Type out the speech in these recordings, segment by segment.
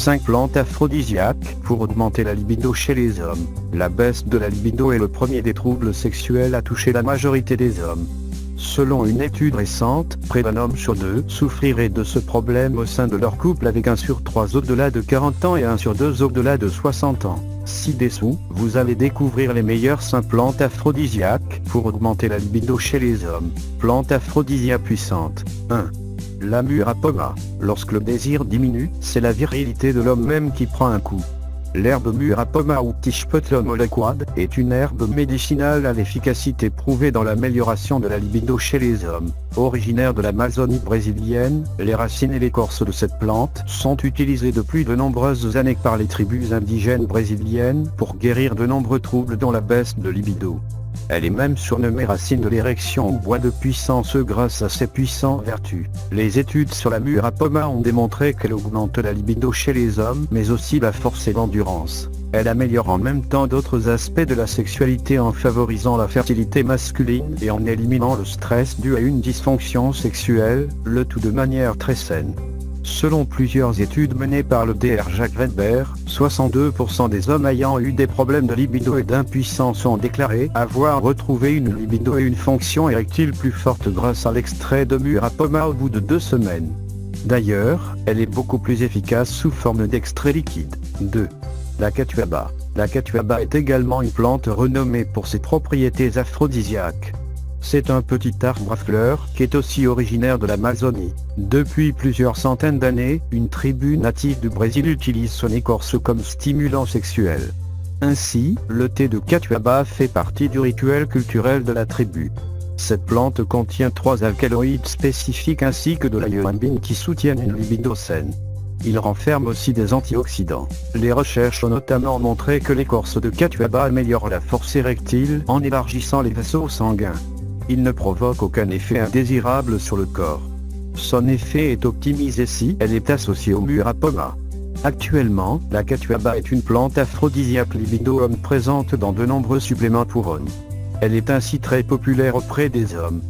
5 plantes aphrodisiaques pour augmenter la libido chez les hommes. La baisse de la libido est le premier des troubles sexuels à toucher la majorité des hommes. Selon une étude récente, près d'un homme sur 2 souffrirait de ce problème au sein de leur couple, avec 1 sur 3 au-delà de 40 ans et 1 sur 2 au-delà de 60 ans. Ci-dessous, vous allez découvrir les meilleures 5 plantes aphrodisiaques pour augmenter la libido chez les hommes. Plantes aphrodisiaques puissantes. 1. La murapoma. Lorsque le désir diminue, c'est la virilité de l'homme même qui prend un coup. L'herbe murapoma ou Tichpotlum olaquad est une herbe médicinale à l'efficacité prouvée dans l'amélioration de la libido chez les hommes. Originaire de l'Amazonie brésilienne, les racines et l'écorce de cette plante sont utilisées depuis de nombreuses années par les tribus indigènes brésiliennes pour guérir de nombreux troubles dont la baisse de libido. Elle est même surnommée racine de l'érection ou bois de puissance grâce à ses puissantes vertus. Les études sur la murapoma ont démontré qu'elle augmente la libido chez les hommes, mais aussi la force et l'endurance. Elle améliore en même temps d'autres aspects de la sexualité en favorisant la fertilité masculine et en éliminant le stress dû à une dysfonction sexuelle, le tout de manière très saine. Selon plusieurs études menées par le Dr Jacques Weber, 62% des hommes ayant eu des problèmes de libido et d'impuissance ont déclaré avoir retrouvé une libido et une fonction érectile plus forte grâce à l'extrait de murapoma au bout de 2 semaines. D'ailleurs, elle est beaucoup plus efficace sous forme d'extrait liquide. 2. La catuaba. La catuaba est également une plante renommée pour ses propriétés aphrodisiaques. C'est un petit arbre à fleurs qui est aussi originaire de l'Amazonie. Depuis plusieurs centaines d'années, une tribu native du Brésil utilise son écorce comme stimulant sexuel. Ainsi, le thé de catuaba fait partie du rituel culturel de la tribu. Cette plante contient 3 alcaloïdes spécifiques ainsi que de la yoambine qui soutiennent une libido saine. Il renferme aussi des antioxydants. Les recherches ont notamment montré que l'écorce de catuaba améliore la force érectile en élargissant les vaisseaux sanguins. Il ne provoque aucun effet indésirable sur le corps. Son effet est optimisé si elle est associée au murapoma. Actuellement, la catuaba est une plante aphrodisiaque libido homme présente dans de nombreux suppléments pour hommes. Elle est ainsi très populaire auprès des hommes.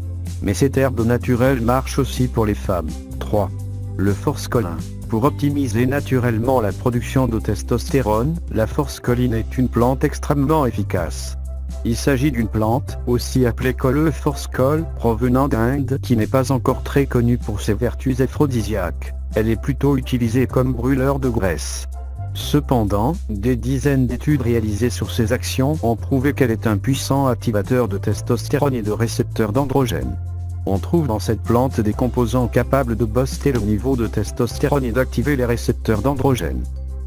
Mais cette herbe naturelle marche aussi pour les femmes. 3. Le forskolin. Pour optimiser naturellement la production de testostérone, la forscoline est une plante extrêmement efficace. Il s'agit d'une plante, aussi appelée Colle forskol, provenant d'Inde, qui n'est pas encore très connue pour ses vertus aphrodisiaques. Elle est plutôt utilisée comme brûleur de graisse. Cependant, des dizaines d'études réalisées sur ses actions ont prouvé qu'elle est un puissant activateur de testostérone et de récepteurs d'androgène. On trouve dans cette plante des composants capables de booster le niveau de testostérone et d'activer les récepteurs d'androgène.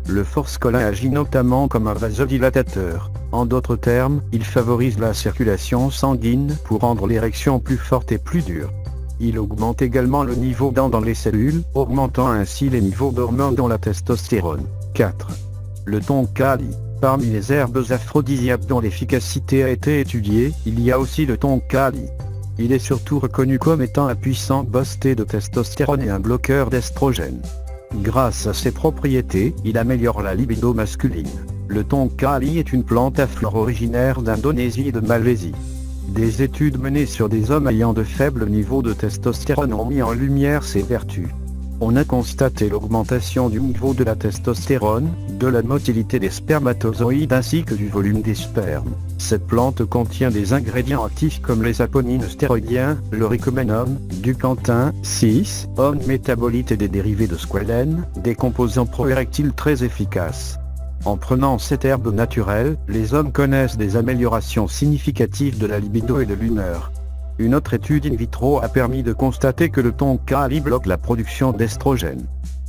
Le forskolin agit notamment comme un vasodilatateur. En d'autres termes, il favorise la circulation sanguine pour rendre l'érection plus forte et plus dure. Il augmente également le niveau d'an dans les cellules, augmentant ainsi les niveaux d'hormones dont la testostérone. 4. Le tonkali. Parmi les herbes aphrodisiaques dont l'efficacité a été étudiée, il y a aussi le tonkali. Il est surtout reconnu comme étant un puissant booster de testostérone et un bloqueur d'estrogène. Grâce à ses propriétés, il améliore la libido masculine. Le tonkali est une plante à fleurs originaire d'Indonésie et de Malaisie. Des études menées sur des hommes ayant de faibles niveaux de testostérone ont mis en lumière ses vertus. On a constaté l'augmentation du niveau de la testostérone, de la motilité des spermatozoïdes ainsi que du volume des spermes. Cette plante contient des ingrédients actifs comme les aponines stéroïdiens, le ricoménone, du plantain, 6, hommes métabolites et des dérivés de squalène, des composants pro-érectiles très efficaces. En prenant cette herbe naturelle, les hommes connaissent des améliorations significatives de la libido et de l'humeur. Une autre étude in vitro a permis de constater que le tonkali bloque la production d'estrogène.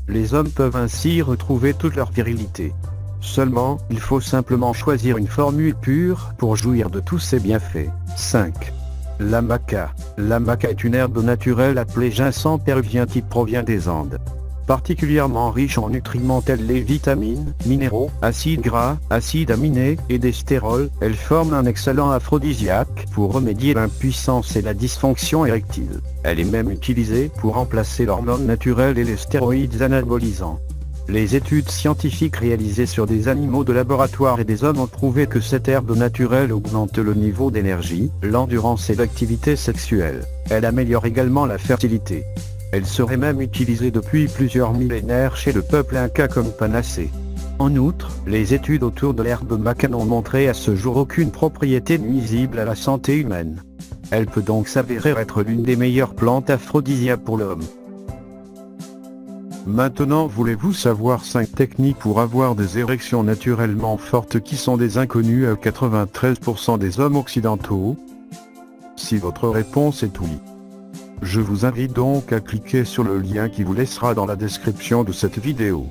Les hommes peuvent ainsi retrouver toute leur virilité. Seulement, il faut simplement choisir une formule pure pour jouir de tous ses bienfaits. 5. La maca. La maca est une herbe naturelle appelée ginseng péruvien qui provient des Andes. Particulièrement riche en nutriments tels les vitamines, minéraux, acides gras, acides aminés et des stérols, elle forme un excellent aphrodisiaque pour remédier à l'impuissance et la dysfonction érectile. Elle est même utilisée pour remplacer l'hormone naturelle et les stéroïdes anabolisants. Les études scientifiques réalisées sur des animaux de laboratoire et des hommes ont prouvé que cette herbe naturelle augmente le niveau d'énergie, l'endurance et l'activité sexuelle. Elle améliore également la fertilité. Elle serait même utilisée depuis plusieurs millénaires chez le peuple inca comme panacée. En outre, les études autour de l'herbe maca n'ont montré à ce jour aucune propriété nuisible à la santé humaine. Elle peut donc s'avérer être l'une des meilleures plantes aphrodisiaques pour l'homme. Maintenant, voulez-vous savoir 5 techniques pour avoir des érections naturellement fortes qui sont des inconnues à 93% des hommes occidentaux? Si votre réponse est oui, je vous invite donc à cliquer sur le lien qui vous laissera dans la description de cette vidéo.